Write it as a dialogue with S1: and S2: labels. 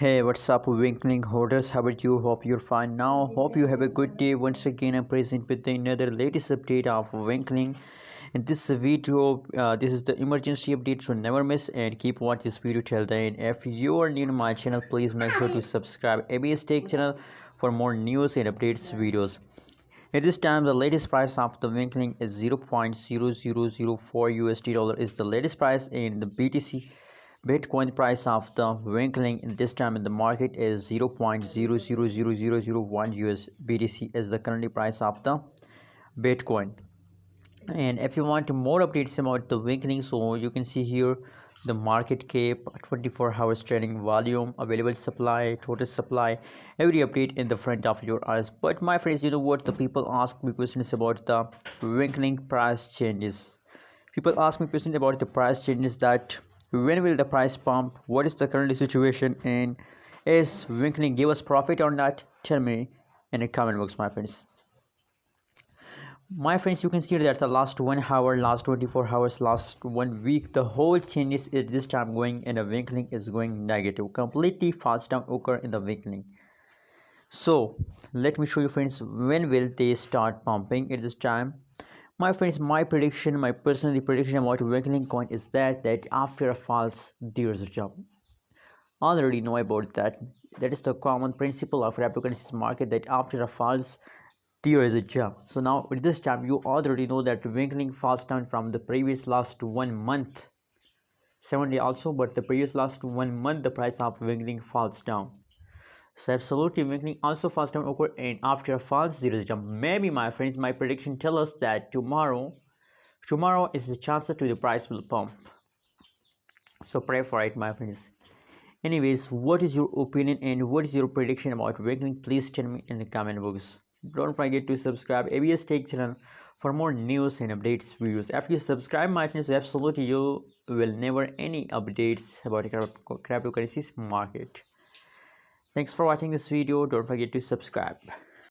S1: Hey, what's up, Winklink Holders? How about you? Hope you're fine now. Hope you have a good day. Once again, I'm present with another latest update of Winklink. In this video, this is the emergency update, so never miss and keep watch this video till the end. If you are new to my channel, please make sure to subscribe ABS Tech channel for more news and updates videos. At this time, the latest price of the Winklink is 0.0004 USD dollar is the latest price, in the BTC Bitcoin price of the Winklink in this time in the market is 0.000001 US BTC is the currently price of the Bitcoin. And if you want more updates about the Winklink, so you can see here the market cap, 24 hours trading volume, available supply, total supply, every update in the front of your eyes. But my friends, you know what, the people ask me questions about the Winklink price changes. People ask me questions about the price changes, that when will the price pump, what is the current situation, and is Winklink give us profit or not? Tell me in the comment box, my friends. My friends, you can see that the last 1 hour, last 24 hours, last 1 week, the whole changes at this time going in the Winklink is going negative, completely fast down occur in the Winklink. So let me show you, friends, when will they start pumping at this time. My friends, my prediction, my personal prediction about Winklink coin is that after a falls there is a jump. Already know about that. That is the common principle of cryptocurrencies market, that after a falls there is a jump. So now with this time you already know that Winklink falls down from the previous last 1 month, 7 day also, but the previous last 1 month the price of Winklink falls down. So absolutely Winklink also falls down occur, and after a falls there is a jump. Maybe, my friends, my prediction tell us that tomorrow is the chance to the price will pump. So pray for it, my friends. Anyways, what is your opinion and what is your prediction about Winklink? Please tell me in the comment box. Don't forget to subscribe ABS Tech channel for more news and updates videos. After you subscribe my channel, absolutely you will never any updates about cryptocurrencies market. Thanks for watching this video. Don't forget to subscribe.